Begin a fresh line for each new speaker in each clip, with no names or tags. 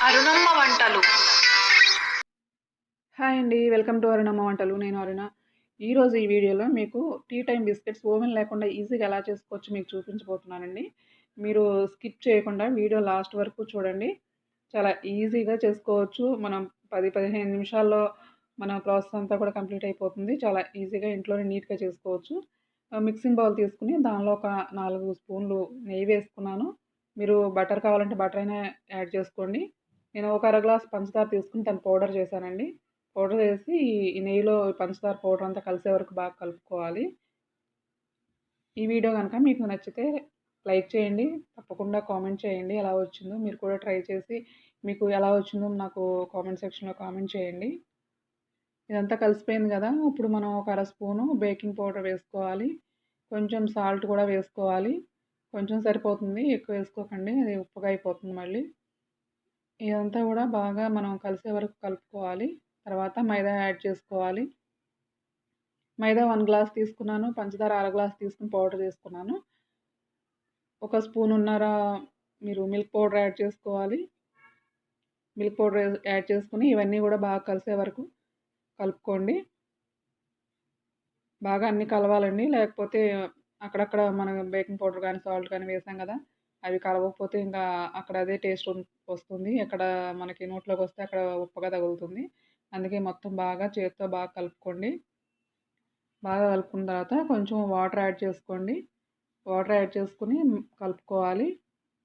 అరుణమ్మ వంటలు.
హాయ్ అండి, welcome to Arunamma వంటలు. నేను అరుణ. ఈరోజు ఈ వీడియోలో మీకు టీ టైమ్ బిస్కెట్స్ ఓవెన్ లేకుండా ఈజీగా ఎలా చేసుకోవచ్చో మీకు చూపించబోతున్నానండి. మీరు స్కిప్ చేయకుండా వీడియో లాస్ట్ వరకు చూడండి. చాలా ఈజీగా చేసుకోవచ్చు. మనం 10-15 నిమిషాల్లో మన ప్రాసెస్ అంతా కూడా కంప్లీట్ అయిపోతుంది. చాలా ఈజీగా ఇంట్లోనే నీట్గా చేసుకోవచ్చు. మిక్సింగ్ బౌల్ తీసుకుని దానిలో ఒక 4 స్పూన్లు నెయ్యి వేసుకున్నాను. మీరు బటర్ కావాలంటే బటర్ అయినా యాడ్ చేసుకోండి. నేను ఒక అర గ్లాస్ పంచదార తీసుకుని దాన్ని పౌడర్ చేశానండి. పౌడర్ వేసి ఈ నెయ్యిలో పంచదార పౌడర్ అంతా కలిసే వరకు బాగా కలుపుకోవాలి. ఈ వీడియో కనుక మీకు నచ్చితే లైక్ చేయండి, తప్పకుండా కామెంట్ చేయండి ఎలా వచ్చిందో. మీరు కూడా ట్రై చేసి మీకు ఎలా వచ్చిందో నాకు కామెంట్ సెక్షన్లో కామెంట్ చేయండి. ఇదంతా కలిసిపోయింది కదా, ఇప్పుడు మనం ఒక అర స్పూను బేకింగ్ పౌడర్ వేసుకోవాలి. కొంచెం సాల్ట్ కూడా వేసుకోవాలి. కొంచెం సరిపోతుంది, ఎక్కువ వేసుకోకండి, అది ఉప్పుగా అయిపోతుంది మళ్ళీ. ఇదంతా కూడా బాగా మనం కలిసే వరకు కలుపుకోవాలి. తర్వాత మైదా యాడ్ చేసుకోవాలి. మైదా 1 గ్లాస్ తీసుకున్నాను, పంచదార అర గ్లాస్ తీసుకుని పౌడర్ చేసుకున్నాను. ఒక స్పూనున్నర మీరు మిల్క్ పౌడర్ యాడ్ చేసుకోవాలి. మిల్క్ పౌడర్ యాడ్ చేసుకుని ఇవన్నీ కూడా బాగా కలిసే వరకు కలుపుకోండి. బాగా అన్నీ కలవాలండి, లేకపోతే అక్కడక్కడ మనం బేకింగ్ పౌడర్ కానీ సాల్ట్ కానీ వేసాం కదా, అవి కలవకపోతే ఇంకా అక్కడ అదే టేస్ట్ వస్తుంది. ఎక్కడ మనకి నోట్లోకి వస్తే అక్కడ ఉప్పుగా తగులుతుంది. అందుకే మొత్తం బాగా చేతితో బాగా కలుపుకోండి. బాగా కలుపుకున్న తర్వాత కొంచెం వాటర్ యాడ్ చేసుకోండి. వాటర్ యాడ్ చేసుకుని కలుపుకోవాలి.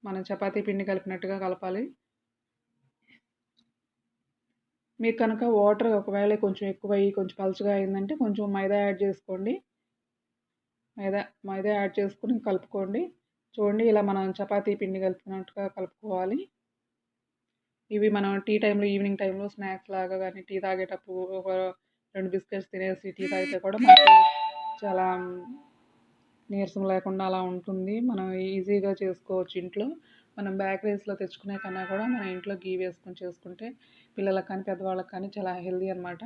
మనం చపాతీ పిండి కలిపినట్టుగా కలపాలి. మీకు కనుక వాటర్ ఒకవేళ కొంచెం ఎక్కువయ్యి కొంచెం పలుచగా అయిందంటే కొంచెం మైదా యాడ్ చేసుకోండి. మైదా యాడ్ చేసుకుని కలుపుకోండి. చూడండి, ఇలా మనం చపాతీ పిండి కలుపుకున్నట్టుగా కలుపుకోవాలి. ఇవి మనం టీ టైంలో, ఈవినింగ్ టైంలో స్నాక్స్ లాగా కానీ టీ తాగేటప్పుడు ఒక 2 బిస్కెట్స్ తినేసి టీ తాగితే కూడా మనకి చాలా నీరసం లేకుండా అలా ఉంటుంది. మనం ఈజీగా చేసుకోవచ్చు ఇంట్లో. మనం బేకరీస్లో తెచ్చుకునే కన్నా కూడా మన ఇంట్లో గీ వేసుకొని చేసుకుంటే పిల్లలకు కానీ పెద్దవాళ్ళకి కానీ చాలా హెల్దీ అనమాట.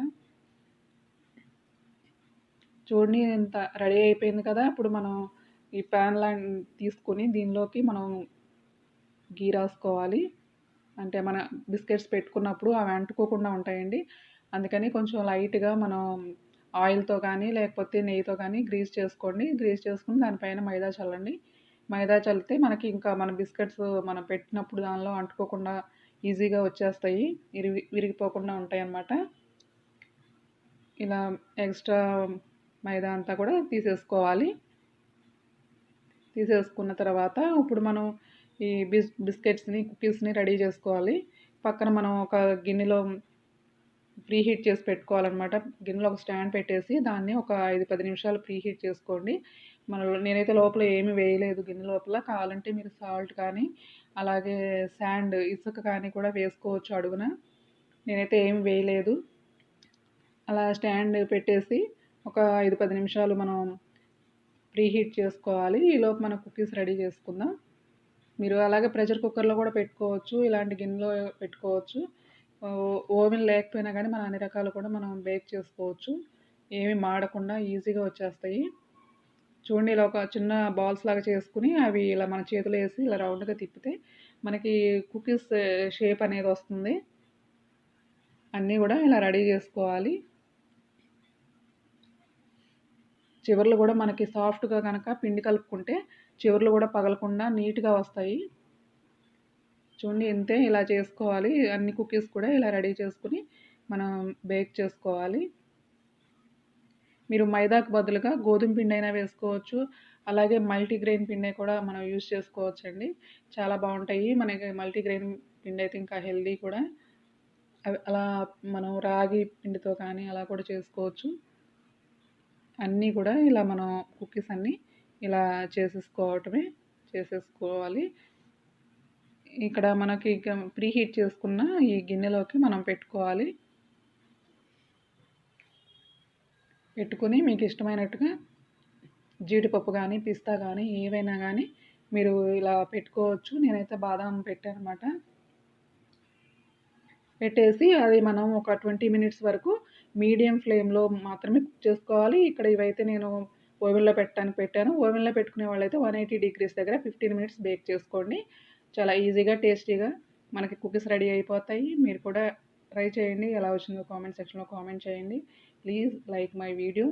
చూడండి, ఇంత రెడీ అయిపోయింది కదా. ఇప్పుడు మనం ఈ ప్యాన్ తీసుకొని దీనిలోకి మనం గీ రాసుకోవాలి. అంటే మన బిస్కెట్స్ పెట్టుకున్నప్పుడు అవి అంటుకోకుండా ఉంటాయండి. అందుకని కొంచెం లైట్గా మనం ఆయిల్తో కానీ లేకపోతే నెయ్యితో కానీ గ్రీస్ చేసుకోండి. గ్రీస్ చేసుకుని దానిపైన మైదా చల్లండి. మైదా చల్లితే మనకి ఇంకా మన బిస్కెట్స్ మనం పెట్టినప్పుడు దానిలో అంటుకోకుండా ఈజీగా వచ్చేస్తాయి, విరిగిపోకుండా ఉంటాయి అన్నమాట. ఇలా ఎక్స్ట్రా మైదా అంతా కూడా తీసేసుకోవాలి. తీసేసుకున్న తర్వాత ఇప్పుడు మనం ఈ బిస్కెట్స్ని కుకీస్ని రెడీ చేసుకోవాలి. పక్కన మనం ఒక గిన్నెలో ప్రీ హీట్ చేసి పెట్టుకోవాలన్నమాట. గిన్నెలో ఒక స్టాండ్ పెట్టేసి దాన్ని ఒక 5-10 నిమిషాలు ప్రీ హీట్ చేసుకోండి. నేనైతే లోపల ఏమీ వేయలేదు గిన్నె లోపల. కావాలంటే మీరు సాల్ట్ కానీ అలాగే శాండ్ ఇసుక కానీ కూడా వేసుకోవచ్చు అడుగున. నేనైతే ఏమి వేయలేదు. అలా స్టాండ్ పెట్టేసి ఒక 5-10 నిమిషాలు మనం ప్రీ హీట్ చేసుకోవాలి. ఈలోపు మనం కుకీస్ రెడీ చేసుకుందాం. మీరు అలాగే ప్రెషర్ కుక్కర్లో కూడా పెట్టుకోవచ్చు, ఇలాంటి గిన్నెలో పెట్టుకోవచ్చు. ఓవెన్ లేకపోయినా కానీ మనం అన్ని రకాలు కూడా మనం బేక్ చేసుకోవచ్చు. ఏమి మాడకుండా ఈజీగా వచ్చేస్తాయి. చూడండి, ఇలా ఒక చిన్న బాల్స్ లాగా చేసుకుని అవి ఇలా మన చేతిలో వేసి ఇలా రౌండ్గా తిప్పితే మనకి కుకీస్ షేప్ అనేది వస్తుంది. అన్నీ కూడా ఇలా రెడీ చేసుకోవాలి. చివర్లు కూడా మనకి సాఫ్ట్గా కనుక పిండి కలుపుకుంటే చివర్లు కూడా పగలకుండా నీట్గా వస్తాయి. చూడండి, ఇంతే, ఇలా చేసుకోవాలి. అన్ని కుకీస్ కూడా ఇలా రెడీ చేసుకుని మనం బేక్ చేసుకోవాలి. మీరు మైదాకు బదులుగా గోధుమ పిండి అయినా వేసుకోవచ్చు, అలాగే మల్టీగ్రెయిన్ పిండి కూడా మనం యూజ్ చేసుకోవచ్చండి. చాలా బాగుంటాయి. మనకి మల్టీగ్రెయిన్ పిండి అయితే ఇంకా హెల్దీ కూడా. అలా మనం రాగి పిండితో కానీ అలా కూడా చేసుకోవచ్చు. అన్నీ కూడా ఇలా మనం కుకీస్ అన్నీ ఇలా చేసేసుకోవాలి. ఇక్కడ మనకి ప్రీ హీట్ చేసుకున్న ఈ గిన్నెలోకి మనం పెట్టుకోవాలి. పెట్టుకుని మీకు ఇష్టమైనట్టుగా జీడిపప్పు కానీ పిస్తా కానీ ఏవైనా కానీ మీరు ఇలా పెట్టుకోవచ్చు. నేనైతే బాదాం పెట్టాను అన్నమాట. పెట్టేసి అది మనం ఒక 20 మినిట్స్ వరకు మీడియం ఫ్లేమ్లో మాత్రమే కుక్ చేసుకోవాలి. ఇక్కడ ఇవైతే నేను ఓవెన్లో పెట్టాను. ఓవెన్లో పెట్టుకునే వాళ్ళైతే 180 డిగ్రీస్ దగ్గర 15 మినిట్స్ బేక్ చేసుకోండి. చాలా ఈజీగా టేస్టీగా మనకి కుకీస్ రెడీ అయిపోతాయి. మీరు కూడా ట్రై చేయండి. ఎలా వచ్చిందో కామెంట్ సెక్షన్‌లో కామెంట్ చేయండి. Please like my video.